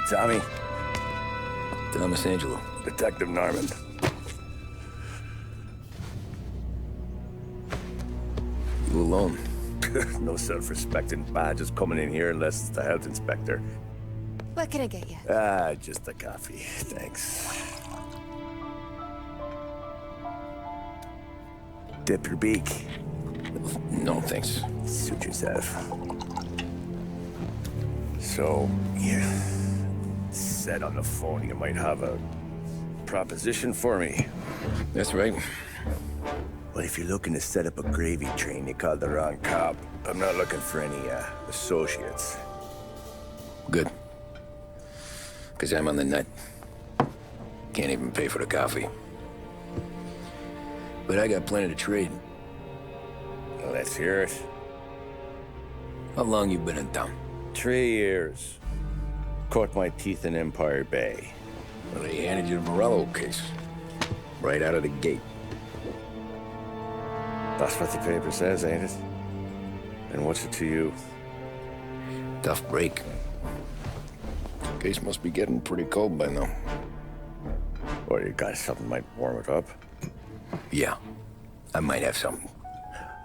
Tommy. Thomas Angelo. Detective Norman. You alone? No self-respecting badges coming in here unless it's the health inspector. What can I get you? Just a coffee. Thanks. Dip your beak. No, thanks. Suit yourself. So, you said on the phone you might have a proposition for me. That's right. Well, if you're looking to set up a gravy train, you called the wrong cop. I'm not looking for any, associates. Good. Because I'm on the nut. Can't even pay for the coffee. But I got plenty to trade. Well, let's hear it. How long you been in town? 3 years. Caught my teeth in Empire Bay. Well, they handed you the Morello case. Right out of the gate. That's what the paper says, ain't it? And what's it to you? Tough break. Case must be getting pretty cold by now. Or you got something might warm it up? Yeah, I might have something.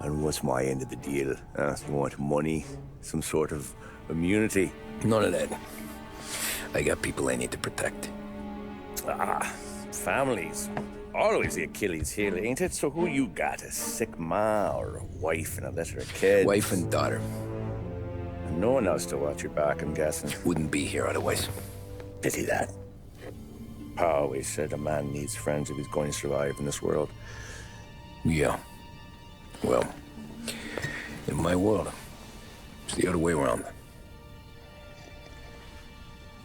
And what's my end of the deal? You want money? Some sort of immunity? None of that. I got people I need to protect. Families. Always the Achilles heel, ain't it? So who you got? A sick ma or a wife and a litter of kids? Wife and daughter. And no one else to watch your back, I'm guessing. Wouldn't be here otherwise. Pity that. Pa always said a man needs friends if he's going to survive in this world. Yeah. Well, in my world, it's the other way around.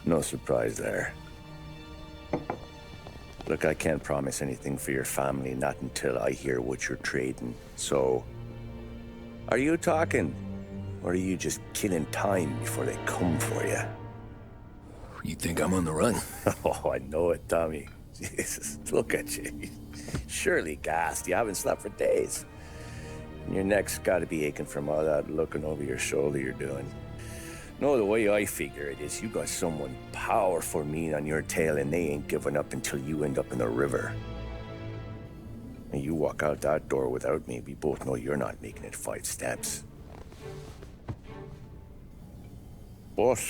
No surprise there. Look, I can't promise anything for your family, not until I hear what you're trading. So, are you talking? Or are you just killing time before they come for you? You think I'm on the run? Oh, I know it, Tommy. Jesus, look at you. Surely gassed. You haven't slept for days. And your neck's got to be aching from all that looking over your shoulder you're doing. No, the way I figure it is you got someone powerful mean on your tail and they ain't giving up until you end up in the river. And you walk out that door without me, we both know you're not making it 5 steps. But,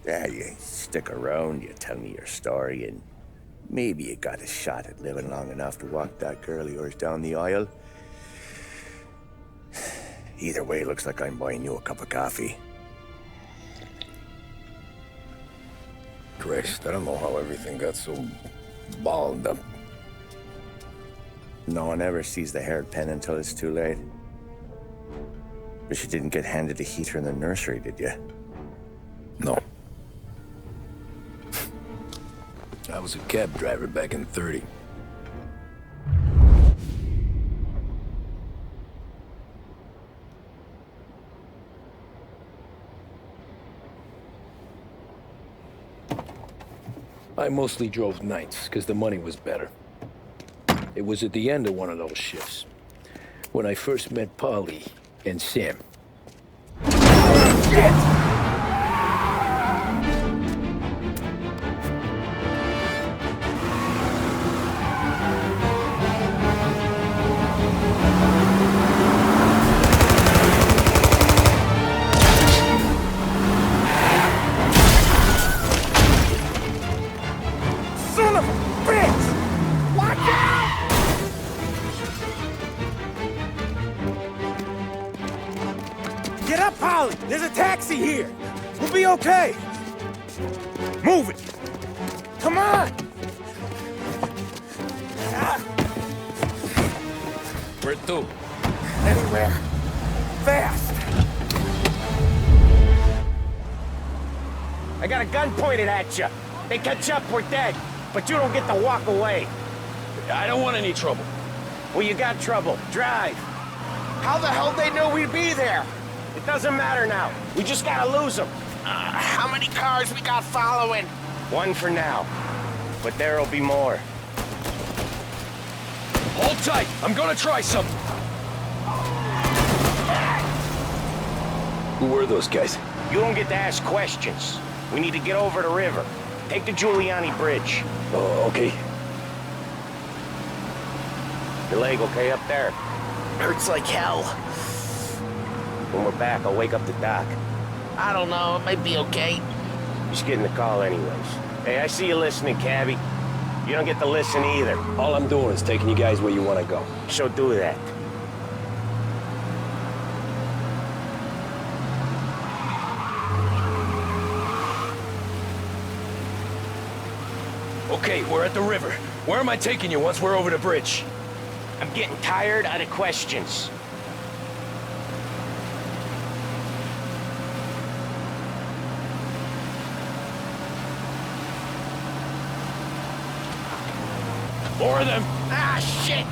yeah, you stick around, you tell me your story, and maybe you got a shot at living long enough to walk that girl of yours down the aisle. Either way, looks like I'm buying you a cup of coffee. Christ, I don't know how everything got so balled up. No one ever sees the haired pen until it's too late. But you didn't get handed a heater in the nursery, did you? No. I was a cab driver back in '30. I mostly drove nights, because the money was better. It was at the end of one of those shifts, when I first met Polly and Sam. Shit! Get up, Polly! There's a taxi here! We'll be okay! Move it! Come on! Where to? Anywhere. Fast! I got a gun pointed at you. They catch up, we're dead. But you don't get to walk away. I don't want any trouble. Well, you got trouble. Drive. How the hell they knew we'd be there? It doesn't matter now. We just gotta lose them. How many cars we got following? 1 for now. But there'll be more. Hold tight. I'm gonna try something. Who were those guys? You don't get to ask questions. We need to get over the river. Take the Giuliani Bridge. Oh, okay. Your leg okay up there? Hurts like hell. When we're back, I'll wake up the doc. I don't know, it might be okay. Just getting the call anyways. Hey, I see you listening, cabbie. You don't get to listen either. All I'm doing is taking you guys where you want to go. So do that. Okay, we're at the river. Where am I taking you once we're over the bridge? I'm getting tired of the questions. More of them. Ah, shit!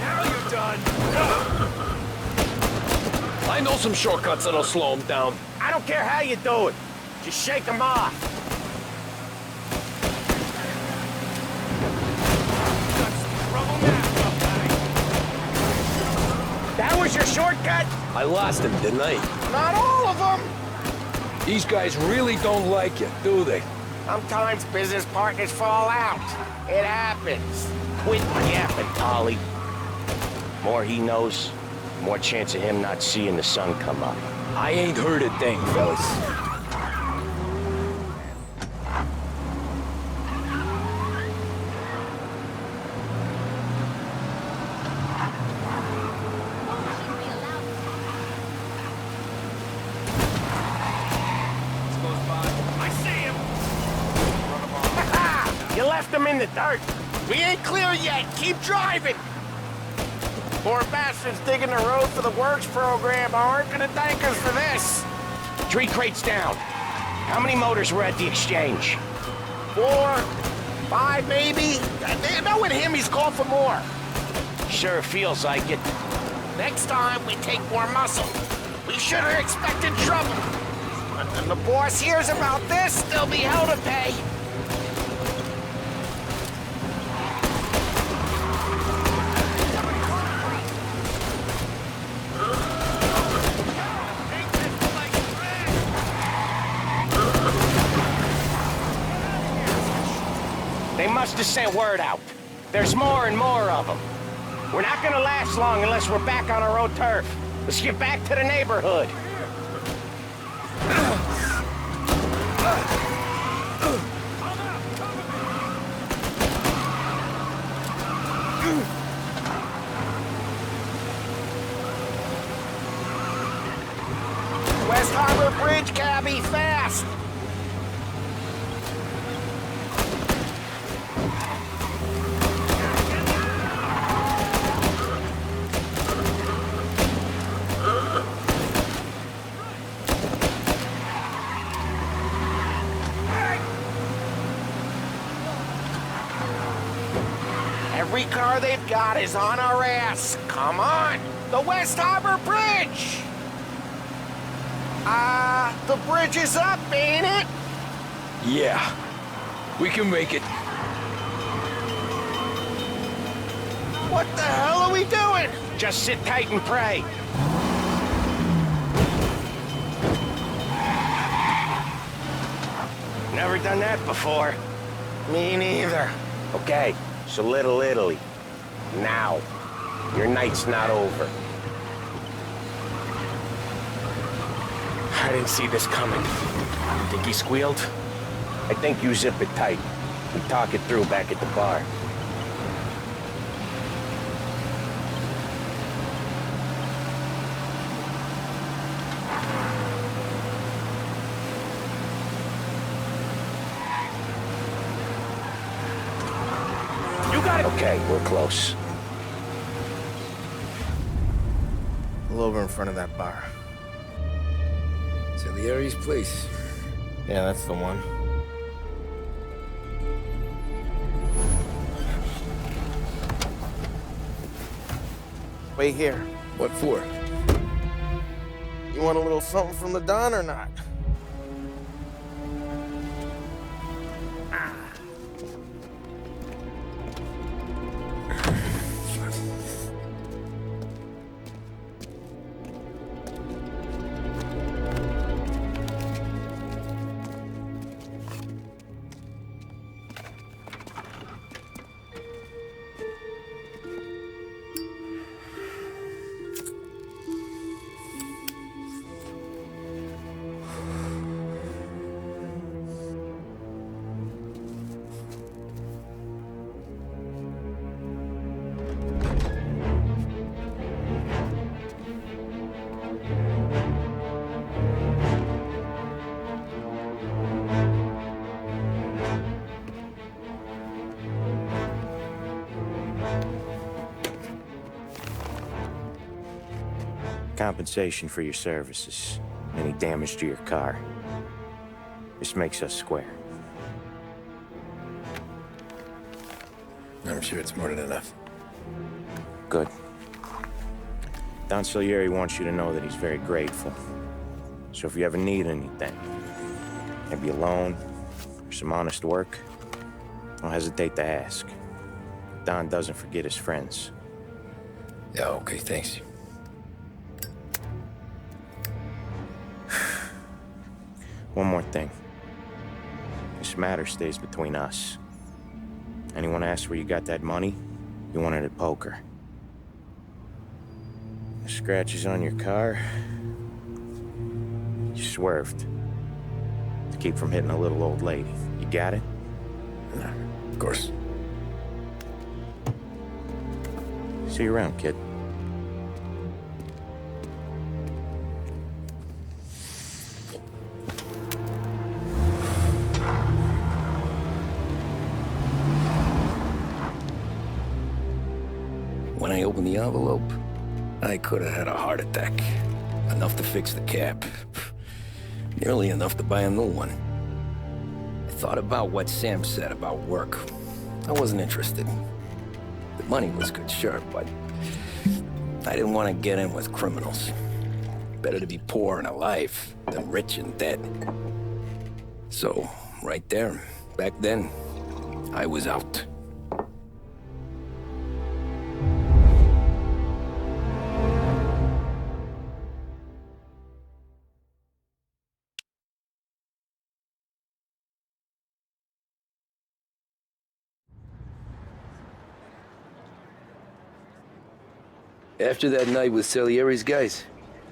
Now you're done. I know some shortcuts that'll slow them down. I don't care how you do it. Just shake them off. That was your shortcut? I lost him, didn't I? Not all of them. These guys really don't like you, do they? Sometimes business partners fall out. It happens. Quit yapping, Ollie. More he knows, more chance of him not seeing the sun come up. I ain't heard a thing, fellas. You left him in the dirt. We ain't clear yet, keep driving! Poor bastards digging the road for the works program aren't gonna thank us for this. 3 crates down. How many motors were at the exchange? 4, 5 maybe? Knowing him, he's called for more. Sure feels like it. Next time, we take more muscle. We should have expected trouble. When the boss hears about this, there'll be hell to pay. They must have sent word out. There's more and more of them. We're not gonna last long unless we're back on our own turf. Let's get back to the neighborhood. West Harbor Bridge, cabbie, fast! Every car they've got is on our ass. Come on! The West Harbor Bridge! The bridge is up, ain't it? Yeah. We can make it. What the hell are we doing? Just sit tight and pray. Never done that before. Me neither. Okay, so Little Italy. Now. Your night's not over. I didn't see this coming. Think he squealed? I think you zip it tight. We talk it through back at the bar. You got it! Okay, we're close. Pull over in front of that bar. Salieri's place. Yeah, that's the one. Wait here. What for? You want a little something from the Don or not? Compensation for your services. Any damage to your car. This makes us square. I'm sure it's more than enough. Good. Don Salieri wants you to know that he's very grateful. So if you ever need anything, maybe a loan or some honest work, don't hesitate to ask. Don doesn't forget his friends. Yeah, okay, thanks. One more thing. This matter stays between us. Anyone asks where you got that money, you won it at poker. The scratches on your car, you swerved. To keep from hitting a little old lady. You got it? Of course. See you around, kid. When I opened the envelope, I could have had a heart attack. Enough to fix the cap. Nearly enough to buy a new one. I thought about what Sam said about work. I wasn't interested. The money was good, sure, but I didn't want to get in with criminals. Better to be poor and alive than rich and dead. So, right there, back then, I was out. After that night with Salieri's guys,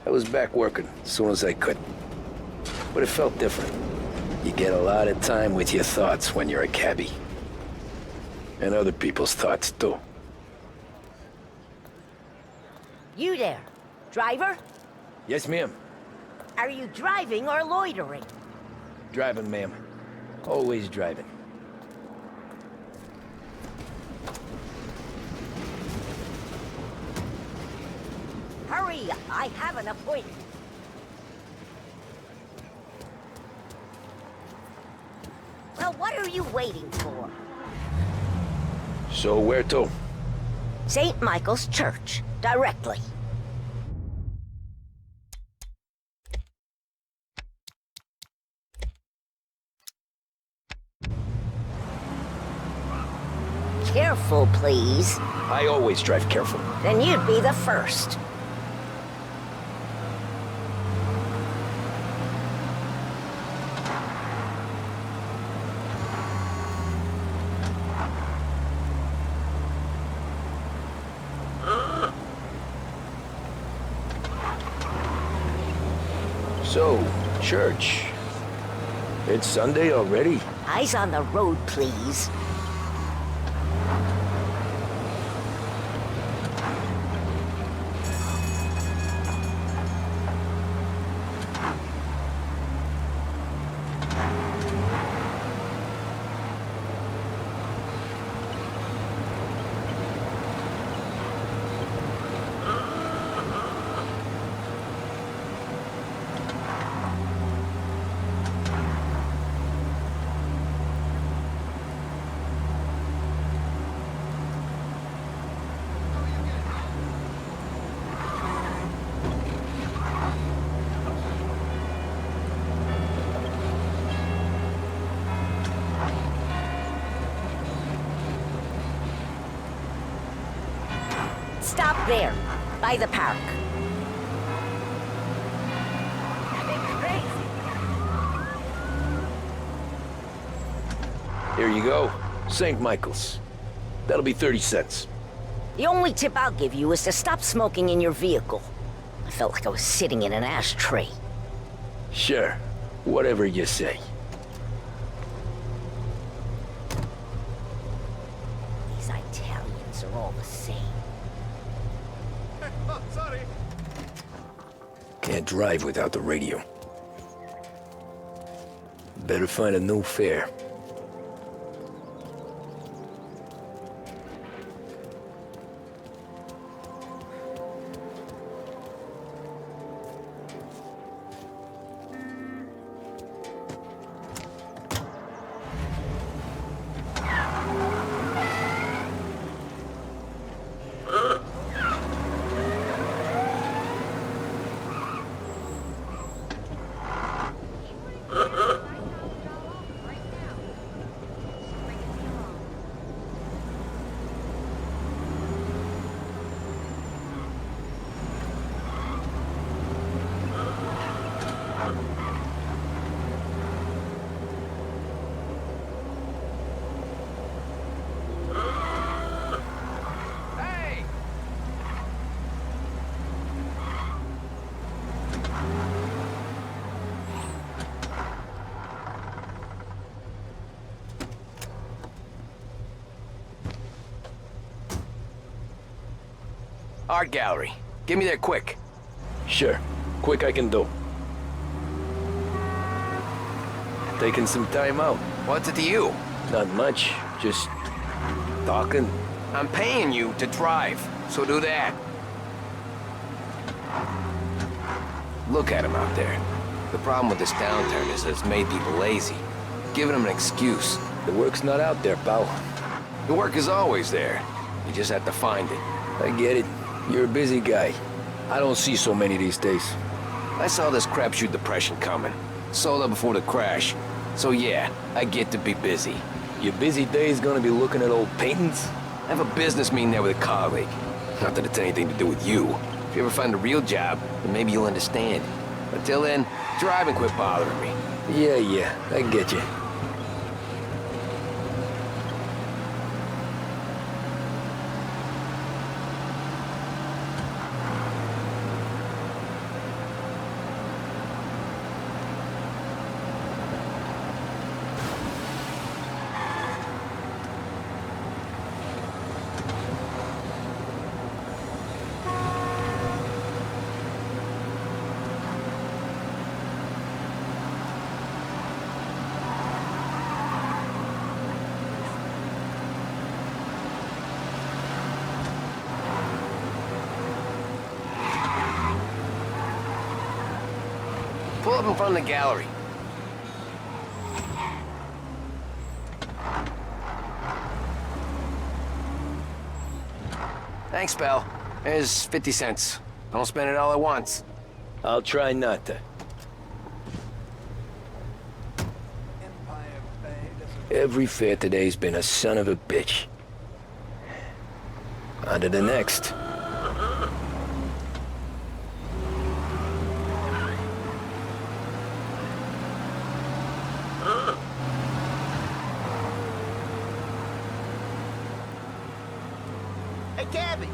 I was back working as soon as I could. But it felt different. You get a lot of time with your thoughts when you're a cabbie. And other people's thoughts, too. You there, driver? Yes, ma'am. Are you driving or loitering? Driving, ma'am. Always driving. Hurry, I have an appointment. Well, what are you waiting for? So where to? St. Michael's Church, directly. Careful, please. I always drive careful. Then you'd be the first. So, church. It's Sunday already? Eyes on the road, please. Stop there, by the park. Here you go. St. Michael's. That'll be 30 cents. The only tip I'll give you is to stop smoking in your vehicle. I felt like I was sitting in an ashtray. Sure. Whatever you say. These Italians guys are all the same. Can't drive without the radio. Better find a new fare. Art gallery. Get me there quick. Sure. Quick I can do. Taking some time out. What's it to you? Not much. Just talking. I'm paying you to drive, so do that. Look at him out there. The problem with this downturn is that it's made people lazy. Giving them an excuse. The work's not out there, pal. The work is always there. You just have to find it. I get it. You're a busy guy. I don't see so many these days. I saw this crapshoot depression coming. Sold up before the crash. So yeah, I get to be busy. Your busy day's gonna be looking at old paintings? I have a business meeting there with a colleague. Not that it's anything to do with you. If you ever find a real job, then maybe you'll understand. Until then, drive and quit bothering me. Yeah, I get you. Pull up in front of the gallery. Thanks, pal. There's 50 cents. Don't spend it all at once. I'll try not to. Every fare today's been a son of a bitch. On to the next. Hey, Gabby!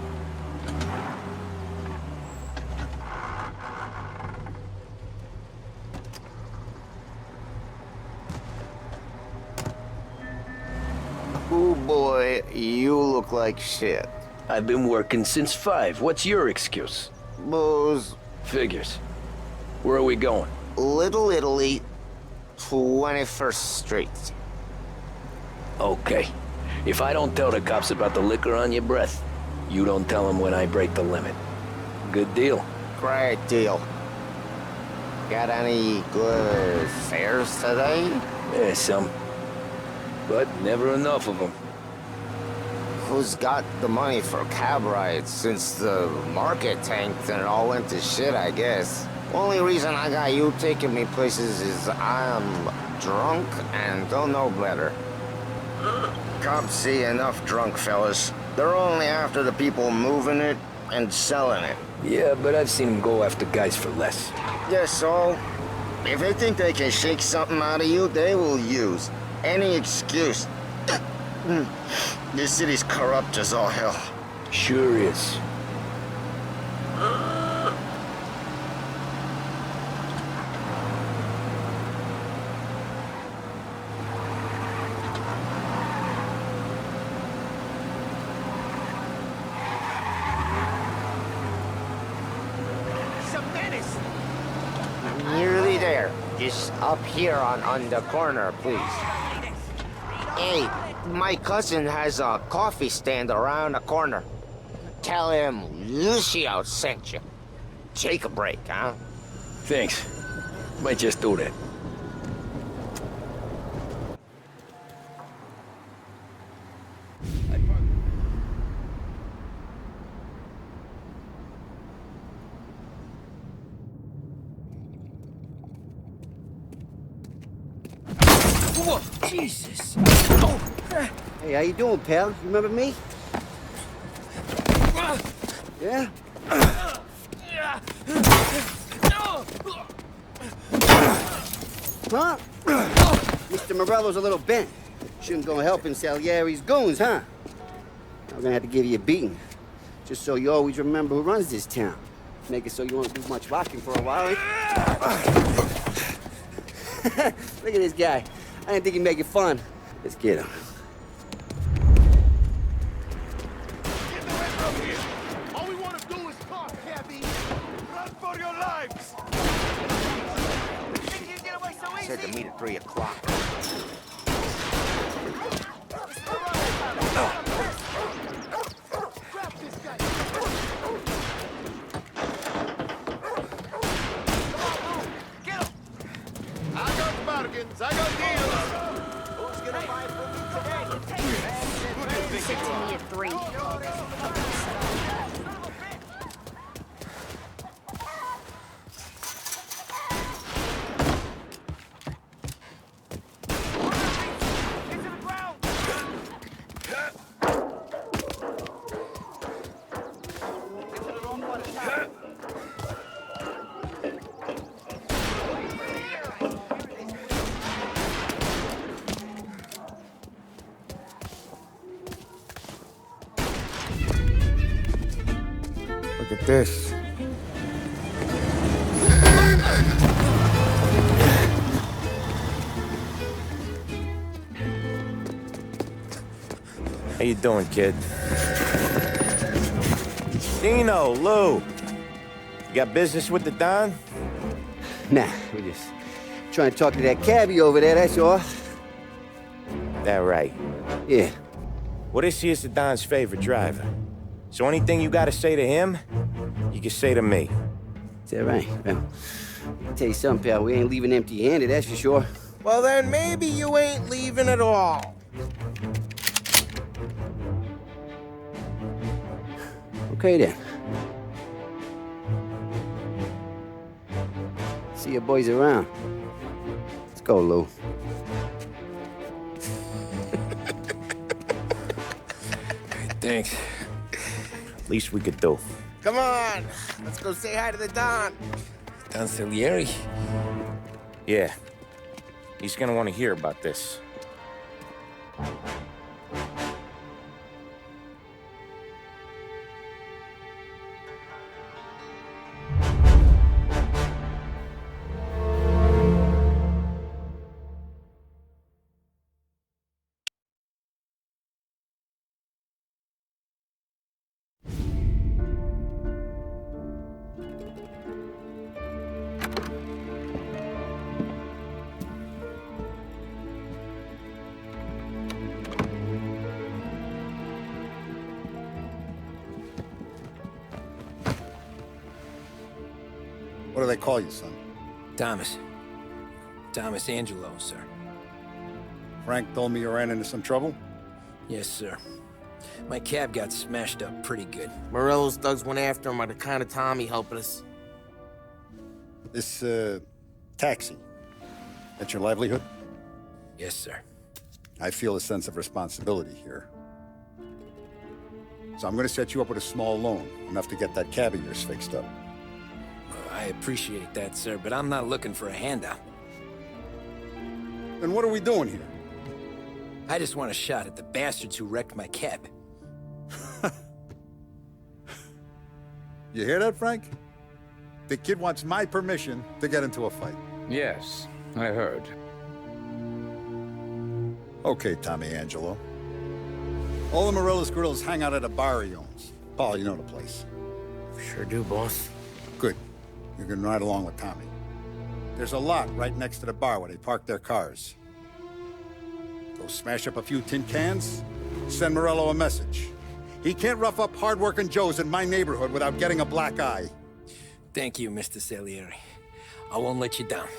Ooh boy, you look like shit. I've been working since 5. What's your excuse? Booze, Figures. Where are we going? Little Italy, 21st Street. Okay. If I don't tell the cops about the liquor on your breath, you don't tell them when I break the limit. Good deal. Great deal. Got any good fares today? Yeah, some. But never enough of them. Who's got the money for cab rides since the market tanked and it all went to shit, I guess? Only reason I got you taking me places is I'm drunk and don't know better. Cops see enough drunk fellas. They're only after the people moving it and selling it. Yeah, but I've seen them go after guys for less. Yes, so if they think they can shake something out of you, they will use any excuse. This city's corrupt as all hell. Sure is. there. Just up here on the corner, please. Hey, my cousin has a coffee stand around the corner. Tell him Lucio sent you. Take a break, huh? Thanks. Might just do that. Whoa, Jesus! Hey, how you doing, pal? You remember me? Yeah? Huh? Mr. Morello's a little bent. Shouldn't go helping Salieri's goons, huh? I'm gonna have to give you a beating. Just so you always remember who runs this town. Make it so you won't do much rocking for a while. Look at this guy. I didn't think he'd make it fun. Let's get him. Get the way from here! All we want to do is talk, cabby! Run for your lives! Think you can get away so easy? Said to meet at 3 o'clock. Grab this guy! Get him! I got bargains, I got deals! Who's gonna buy from me today? Sit to me at 3. Into the ground! Into the wrong one attack. Look at this. How you doing, kid? Dino, Lou. You got business with the Don? Nah, we're just trying to talk to that cabbie over there, that's all. That right. Yeah. Well, this here's the Don's favorite driver. So anything you gotta say to him, you can say to me. Is that right? Well, I'll tell you something, pal. We ain't leaving empty-handed, that's for sure. Well, then maybe you ain't leaving at all. Okay, then. See your boys around. Let's go, Lou. Thanks. Least we could do. Come on, let's go say hi to the Don. Don Salieri? Yeah. He's gonna want to hear about this. What do they call you, son? Thomas. Thomas Angelo, sir. Frank told me you ran into some trouble? Yes, sir. My cab got smashed up pretty good. Morello's thugs went after him by the kind of Tommy helping us. This, taxi. That's your livelihood? Yes, sir. I feel a sense of responsibility here. So I'm gonna set you up with a small loan, enough to get that cab of yours fixed up. I appreciate that, sir, but I'm not looking for a handout. Then what are we doing here? I just want a shot at the bastards who wrecked my cab. You hear that, Frank? The kid wants my permission to get into a fight. Yes, I heard. Okay, Tommy Angelo. All the Morello's grills hang out at a bar he owns. Paul, you know the place. Sure do, boss. Good. You can ride along with Tommy. There's a lot right next to the bar where they park their cars. Go smash up a few tin cans, send Morello a message. He can't rough up hard-working Joes in my neighborhood without getting a black eye. Thank you, Mr. Salieri. I won't let you down.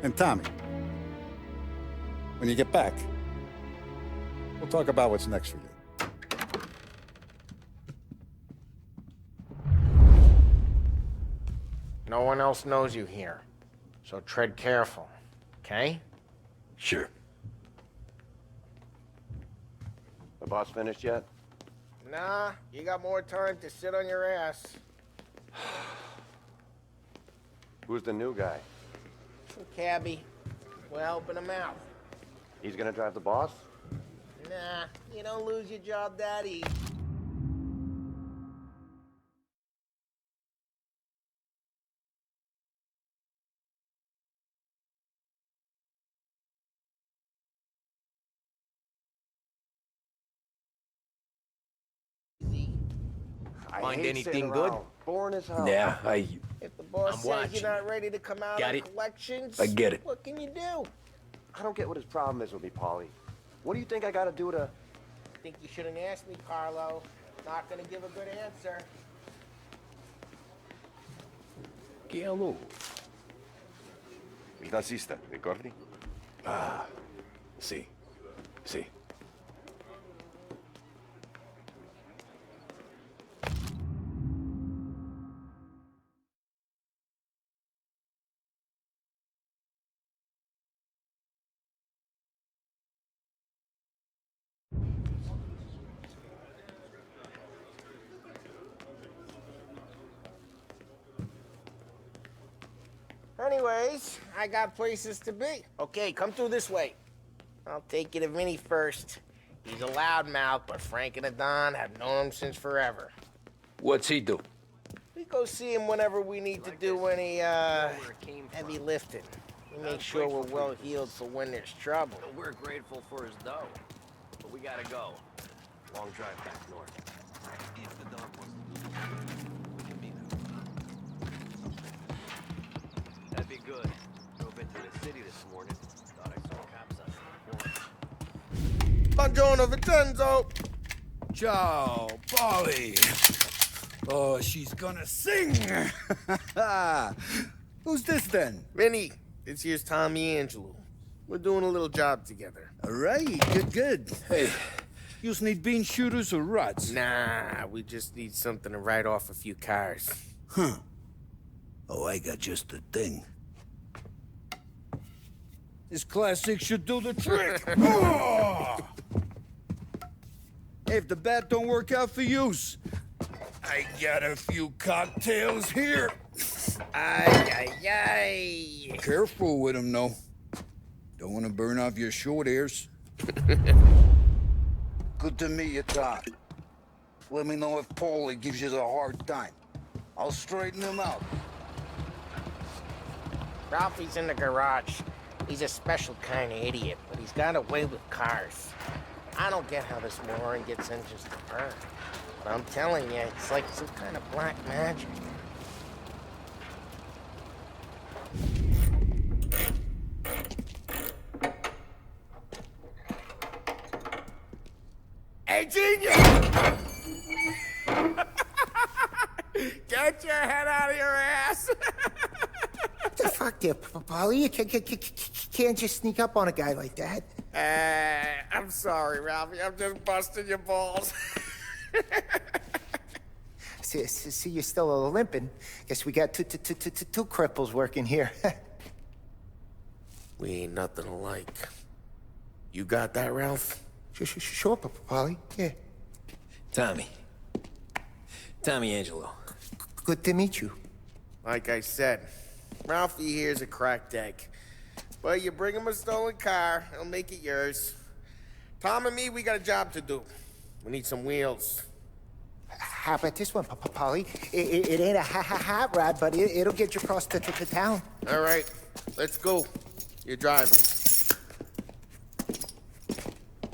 And Tommy, when you get back, we'll talk about what's next for you. No one else knows you here, so tread careful, okay? Sure. The boss finished yet? Nah, you got more time to sit on your ass. Who's the new guy? Some cabbie. We're helping him out. He's gonna drive the boss? Nah, you don't lose your job that easy. Find anything good? Boring as hell. Yeah, If the boss I'm says watching. you're not ready to come out Got on it. collections, I get it. what can you do? I don't get what his problem is with me, Paulie. What do you think I gotta do to... Think you shouldn't ask me, Carlo. Not gonna give a good answer. Che hello. Il tassista, ricordi? Ah, sì. Sì. Anyways, I got places to be. Okay, come through this way. I'll take you to Vinny first. He's a loudmouth, but Frank and the Don have known him since forever. What's he do? We go see him whenever we need to do any, heavy lifting. We make sure we're well healed for when there's trouble. We're grateful for his dough, but we gotta go. Long drive back north. If the dog wants to do it, we can be there. That'd be good. Drove into the city this morning. Thought I saw cops on the corner. Buongiorno, Vincenzo! Ciao, Polly. Oh, she's gonna sing. Who's this then? Vinny, this here's Tommy Angelo. We're doing a little job together. All right, good. Hey, you need bean shooters or rods? Nah, we just need something to write off a few cars. Huh. Oh, I got just the thing. This classic should do the trick. Oh! If the bat don't work out for use, I got a few cocktails here. Ay. Careful with them, though. Don't want to burn off your short hairs. Good to meet you, Tom. Let me know if Paulie gives you a hard time. I'll straighten him out. Ralphie's in the garage. He's a special kind of idiot, but he's got a way with cars. I don't get how this moron gets engines to burn. But I'm telling you, it's like some kind of black magic. Hey, genius! Get your head out of your ass! What the fuck there, Polly? You can't just sneak up on a guy like that. I'm sorry, Ralphie. I'm just busting your balls. See, you're still limping. Guess we got two cripples working here. We ain't nothing alike. You got that, Ralph? Sure, Polly. Yeah. Tommy Angelo. Good to meet you. Like I said, Ralphie here's a cracked egg. But you bring him a stolen car, he'll make it yours. Tom and me, we got a job to do. We need some wheels. How about this one, Polly? It ain't a hot rod, but it'll get you across to town. All right, let's go. You're driving.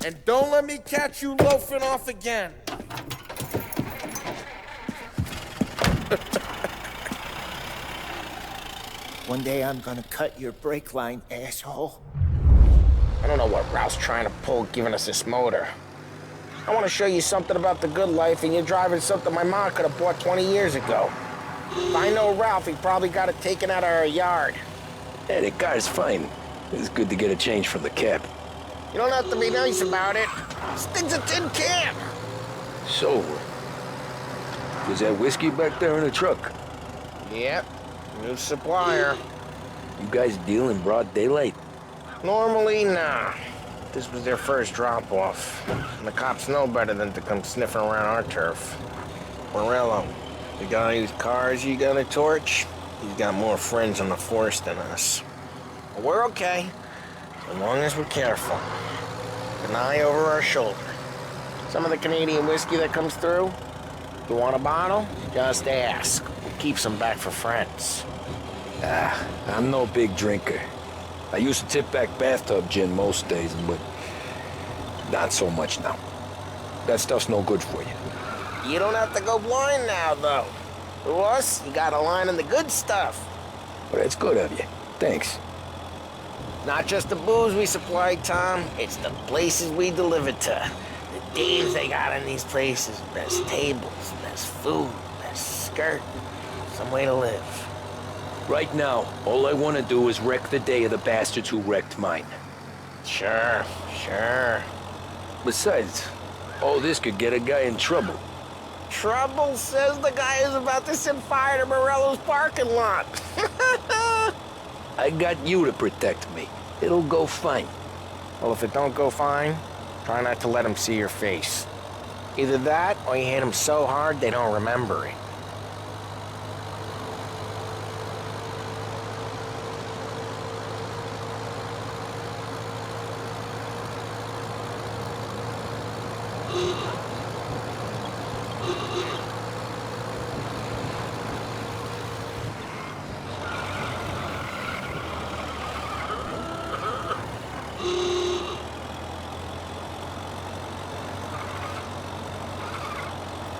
And don't let me catch you loafing off again. One day I'm gonna cut your brake line, asshole. I don't know what Ralph's trying to pull giving us this motor. I want to show you something about the good life, and you're driving something my mom could have bought 20 years ago. If I know Ralph, he probably got it taken out of our yard. Yeah, the car's fine. It's good to get a change from the cab. You don't have to be nice about it. This thing's a tin can. So, was that whiskey back there in the truck? Yep, new supplier. You guys deal in broad daylight? Normally, nah. This was their first drop-off. And the cops know better than to come sniffing around our turf. Morello, the guy whose cars you got a torch, he's got more friends on the force than us. But we're okay, as long as we're careful. An eye over our shoulder. Some of the Canadian whiskey that comes through, you want a bottle? Just ask. We'll keep some back for friends. I'm no big drinker. I used to tip back bathtub gin most days, but not so much now. That stuff's no good for you. You don't have to go blind now, though. To us, you got a line on the good stuff. Well, that's good of you. Thanks. Not just the booze we supply, Tom. It's the places we deliver to. The dames they got in these places. Best tables, best food, best skirt. Some way to live. Right now, all I want to do is wreck the day of the bastards who wrecked mine. Sure. Besides, all this could get a guy in trouble. Trouble, says the guy who's about to set fire to Morello's parking lot. I got you to protect me. It'll go fine. Well, if it don't go fine, try not to let them see your face. Either that, or you hit them so hard they don't remember it.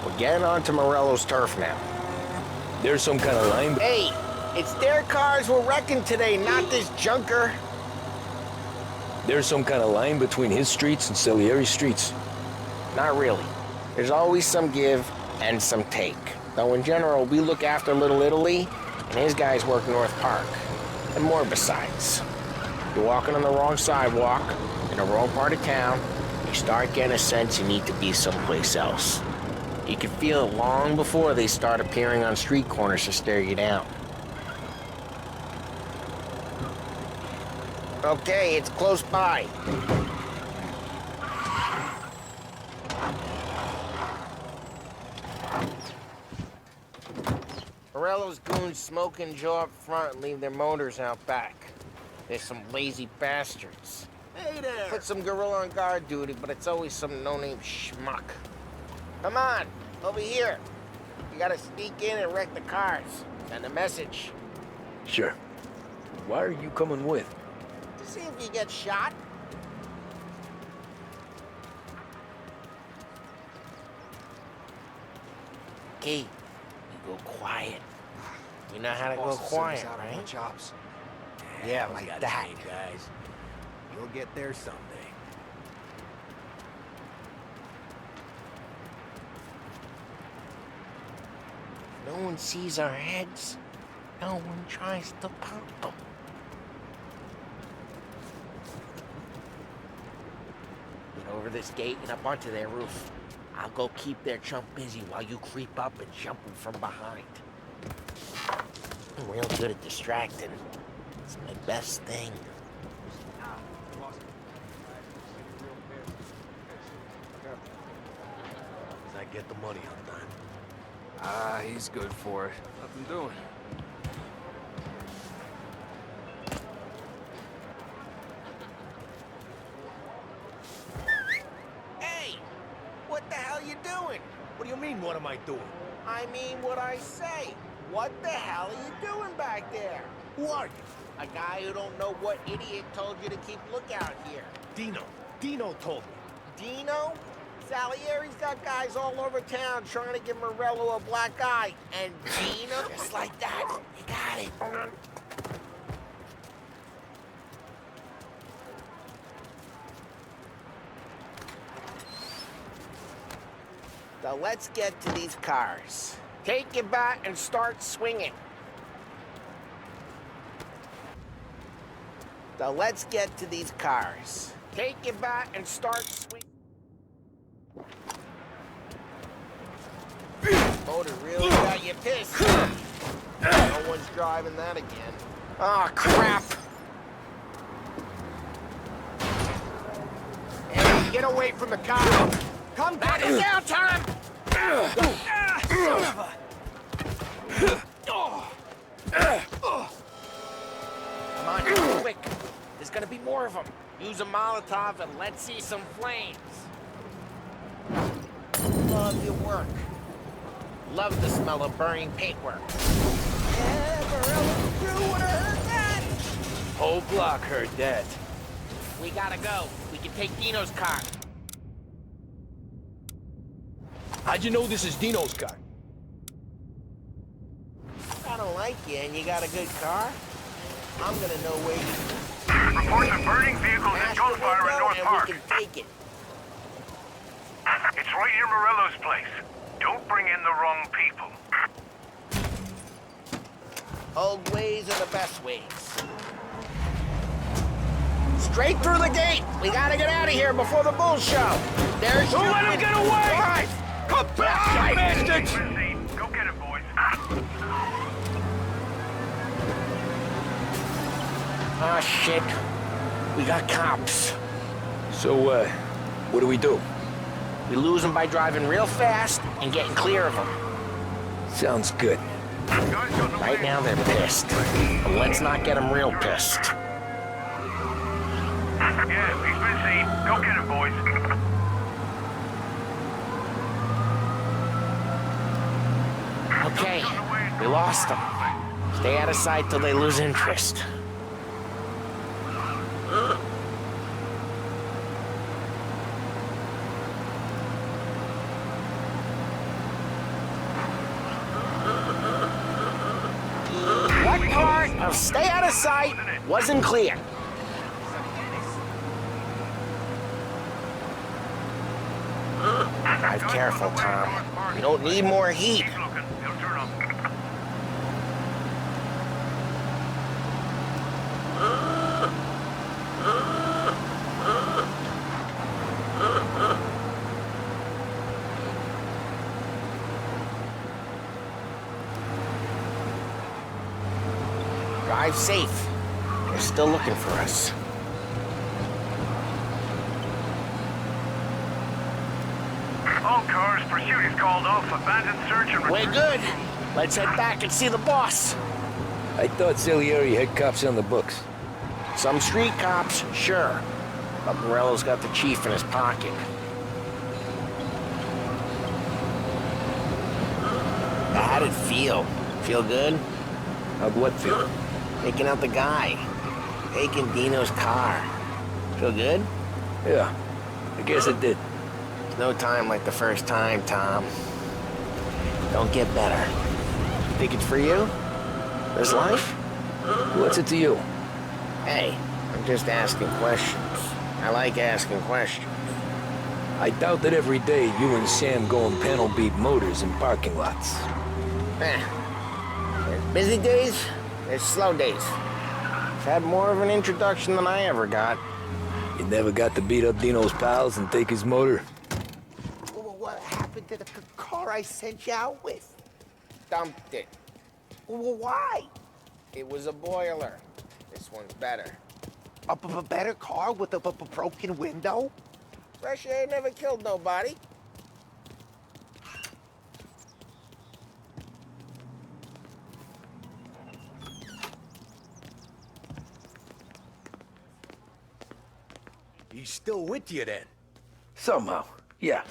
We're getting onto Morello's turf now. There's some kind of line. Hey, it's their cars we're wrecking today, not this junker. There's some kind of line between his streets and Salieri's streets. Not really. There's always some give and some take. Though in general, we look after Little Italy, and his guys work North Park. And more besides. You're walking on the wrong sidewalk, in the wrong part of town, you start getting a sense you need to be someplace else. You can feel it long before they start appearing on street corners to stare you down. Okay, it's close by. Morello's goons smoke and jaw up front and leave their motors out back. They're some lazy bastards. Hey there! Put some gorilla on guard duty, but it's always some no-name schmuck. Come on, over here. You gotta sneak in and wreck the cars. Send a message. Sure. Why are you coming with? To see if you get shot. Okay, you go quiet. You know how to go quiet, right? Chops. Yeah, like that. Guys. You'll get there someday. No one sees our heads. No one tries to pop them. Get over this gate and up onto their roof. I'll go keep their chump busy while you creep up and jump them from behind. I'm real good at distracting. It's my best thing. Does that get the money on time? He's good for it. Nothing doing. Hey! What the hell you doing? What do you mean, what am I doing? I mean what I say. What the hell are you doing back there? Who are you? A guy who don't know what idiot told you to keep lookout here. Dino. Dino told me. Dino? Salieri's got guys all over town trying to give Morello a black eye. And Dino? Just like that. You got it. So let's get to these cars. Take your bat and start swinging. So let's get to these cars. Take your bat and start swinging. Motor really got you pissed. No one's driving that again. Oh, crap. Hey, get away from the car. Come back down, Tom! Come on, quick. There's gonna be more of them. Use a Molotov and let's see some flames. Love your work. Love the smell of burning paintwork. Whole block heard that. We gotta go. We can take Dino's car. How'd you know this is Dino's car? I don't like you and you got a good car. I'm gonna know where you... Reports of burning vehicles and gunfire in North Park. We can take it. It's right near Morello's place. Don't bring in the wrong people. Old ways are the best ways. Straight through the gate! We gotta get out of here before the bull show! There's... Don't let him get away! Right. Come back, you bastards! Go get it, boys. Ah, shit. We got cops. So, what do we do? We lose them by driving real fast and getting clear of them. Sounds good. Right now they're pissed. But let's not get them real pissed. Yeah, he's been seen. Go get him, boys. Okay, we lost them. Stay out of sight till they lose interest. What part of stay out of sight wasn't clear? Drive careful, Tom. You don't need more heat. Drive safe. They're still looking for us. All cars, pursuit is called off. Abandoned search and... We're good. Let's head back and see the boss. I thought Salieri had cops on the books. Some street cops, sure. But Morello's got the chief in his pocket. How'd it feel? Feel good? How'd what feel? Taking out the guy. Taking Dino's car. Feel good? Yeah, I guess it did. There's no time like the first time, Tom. Don't get better. You think it's for you? This life? What's it to you? Hey, I'm just asking questions. I like asking questions. I doubt that every day you and Sam go and panel beat motors in parking lots. There's busy days, there's slow days. I've had more of an introduction than I ever got. You never got to beat up Dino's pals and take his motor? What happened to the car I sent you out with? Dumped it. Why? It was a boiler. This one's better. A better car with a broken window? Fresh air never killed nobody. He's still with you then? Somehow, yeah.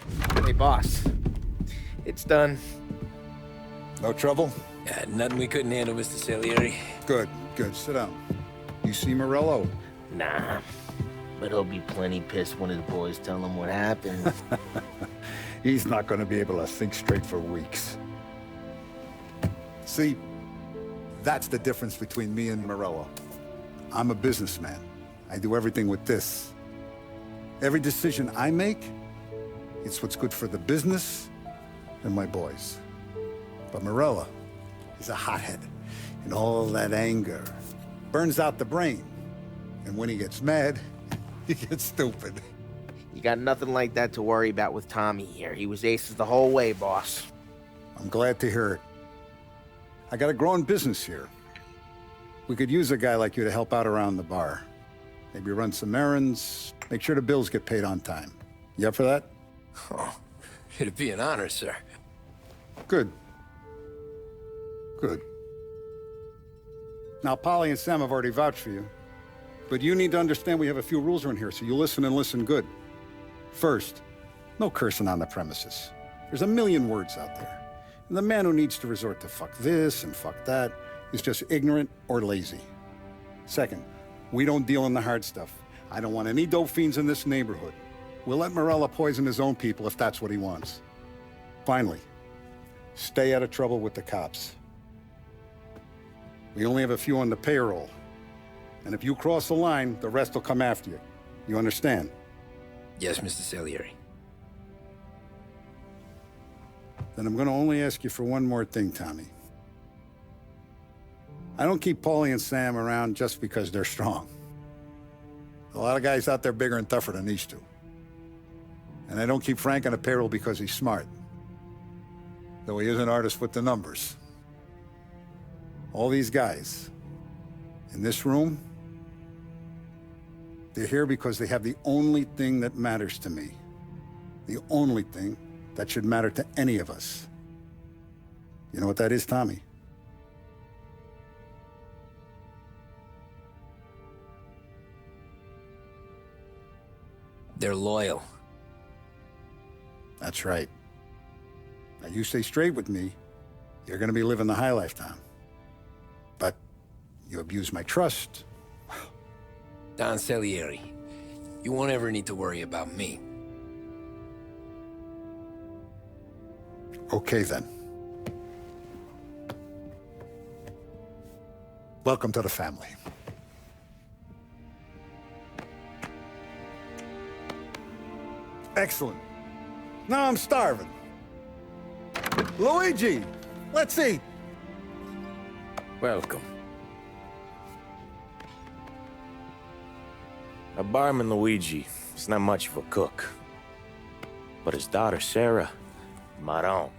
Hey, boss. It's done. No trouble? Yeah, nothing we couldn't handle, Mr. Salieri. Good, good. Sit down. You see Morello? Nah. But he'll be plenty pissed when his boys tell him what happened. He's not going to be able to think straight for weeks. See, that's the difference between me and Morello. I'm a businessman. I do everything with this. Every decision I make, it's what's good for the business and my boys. But Morella is a hothead, and all that anger burns out the brain. And when he gets mad, he gets stupid. You got nothing like that to worry about with Tommy here. He was aces the whole way, boss. I'm glad to hear it. I got a growing business here. We could use a guy like you to help out around the bar. Maybe run some errands, make sure the bills get paid on time. You up for that? Oh, it'd be an honor, sir. Good. Good. Now, Polly and Sam have already vouched for you. But you need to understand we have a few rules around here, so you listen and listen good. First, no cursing on the premises. There's a million words out there. And the man who needs to resort to fuck this and fuck that is just ignorant or lazy. Second, we don't deal in the hard stuff. I don't want any dope fiends in this neighborhood. We'll let Morella poison his own people if that's what he wants. Finally, stay out of trouble with the cops. We only have a few on the payroll. And if you cross the line, the rest will come after you. You understand? Yes, Mr. Salieri. Then I'm gonna only ask you for one more thing, Tommy. I don't keep Paulie and Sam around just because they're strong. A lot of guys out there bigger and tougher than these two. And I don't keep Frank on the payroll because he's smart. Though he is an artist with the numbers. All these guys in this room, they're here because they have the only thing that matters to me. The only thing that should matter to any of us. You know what that is, Tommy? They're loyal. That's right. Now you stay straight with me, you're gonna be living the high life, Tom. But you abuse my trust. Don Salieri, you won't ever need to worry about me. Okay, then. Welcome to the family. Excellent. Now I'm starving. Luigi, let's eat. Welcome. A barman Luigi is not much of a cook. But his daughter, Sarah, Maron.